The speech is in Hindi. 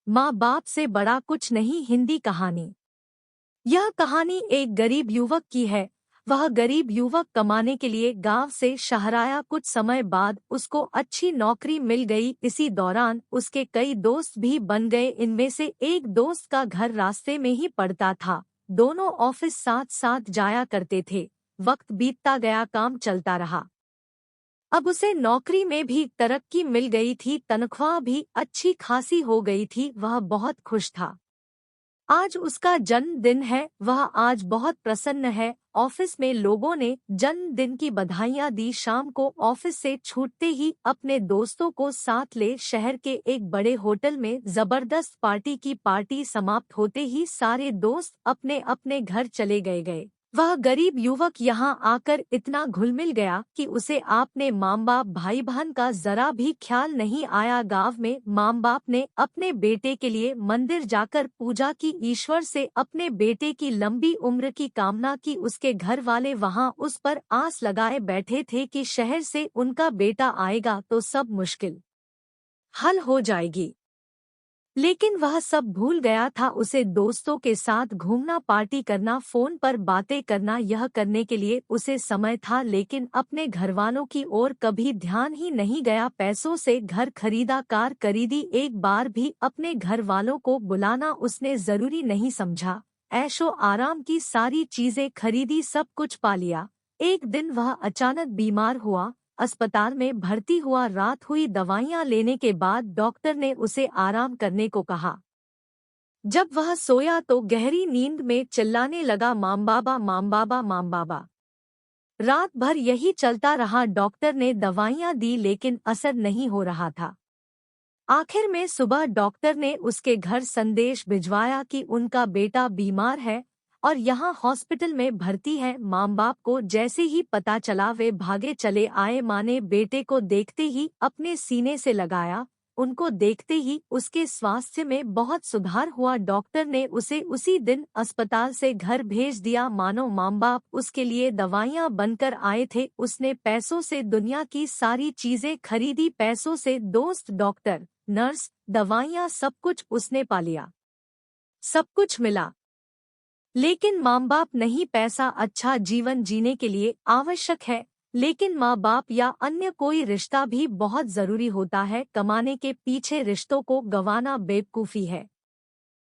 माँ बाप से बड़ा कुछ नहीं। हिंदी कहानी। यह कहानी एक गरीब युवक की है। वह गरीब युवक कमाने के लिए गांव से शहर आया। कुछ समय बाद उसको अच्छी नौकरी मिल गई। इसी दौरान उसके कई दोस्त भी बन गए। इनमें से एक दोस्त का घर रास्ते में ही पड़ता था। दोनों ऑफिस साथ साथ जाया करते थे। वक्त बीतता गया, काम चलता रहा। अब उसे नौकरी में भी तरक्की मिल गई थी, तनख्वाह भी अच्छी खासी हो गई थी। वह बहुत खुश था। आज उसका जन्मदिन है। वह आज बहुत प्रसन्न है। ऑफिस में लोगों ने जन्मदिन की बधाइयां दी। शाम को ऑफिस से छूटते ही अपने दोस्तों को साथ ले शहर के एक बड़े होटल में जबरदस्त पार्टी की। पार्टी समाप्त होते ही सारे दोस्त अपने अपने घर चले गए। वह गरीब युवक यहाँ आकर इतना घुल मिल गया कि उसे आपने माँ बाप भाई बहन का जरा भी ख्याल नहीं आया। गांव में माँ बाप ने अपने बेटे के लिए मंदिर जाकर पूजा की, ईश्वर से अपने बेटे की लंबी उम्र की कामना की। उसके घर वाले वहाँ उस पर आस लगाए बैठे थे कि शहर से उनका बेटा आएगा तो सब मुश्किल हल हो जाएगी। लेकिन वह सब भूल गया था। उसे दोस्तों के साथ घूमना, पार्टी करना, फोन पर बातें करना, यह करने के लिए उसे समय था। लेकिन अपने घरवालों की ओर कभी ध्यान ही नहीं गया। पैसों से घर खरीदा, कार खरीदी, एक बार भी अपने घर वालों को बुलाना उसने जरूरी नहीं समझा। ऐशो आराम की सारी चीजें खरीदी, सब कुछ पा लिया। एक दिन वह अचानक बीमार हुआ, अस्पताल में भर्ती हुआ। रात हुई, दवाइयां लेने के बाद डॉक्टर ने उसे आराम करने को कहा। जब वह सोया तो गहरी नींद में चिल्लाने लगा, माम बाबा, माम बाबा, माम बाबा। रात भर यही चलता रहा। डॉक्टर ने दवाइयां दी लेकिन असर नहीं हो रहा था। आखिर में सुबह डॉक्टर ने उसके घर संदेश भिजवाया कि उनका बेटा बीमार है और यहाँ हॉस्पिटल में भर्ती है। माँ बाप को जैसे ही पता चला वे भागे चले आए। माँ ने बेटे को देखते ही अपने सीने से लगाया। उनको देखते ही उसके स्वास्थ्य में बहुत सुधार हुआ। डॉक्टर ने उसे उसी दिन अस्पताल से घर भेज दिया। मानो माँ बाप उसके लिए दवाइयाँ बनकर आए थे। उसने पैसों से दुनिया की सारी चीजें खरीदी, पैसों से दोस्त, डॉक्टर, नर्स, दवाइयाँ, सब कुछ उसने पा लिया। सब कुछ मिला, लेकिन माँ बाप नहीं। पैसा अच्छा जीवन जीने के लिए आवश्यक है, लेकिन माँ बाप या अन्य कोई रिश्ता भी बहुत जरूरी होता है। कमाने के पीछे रिश्तों को गंवाना बेवकूफी है।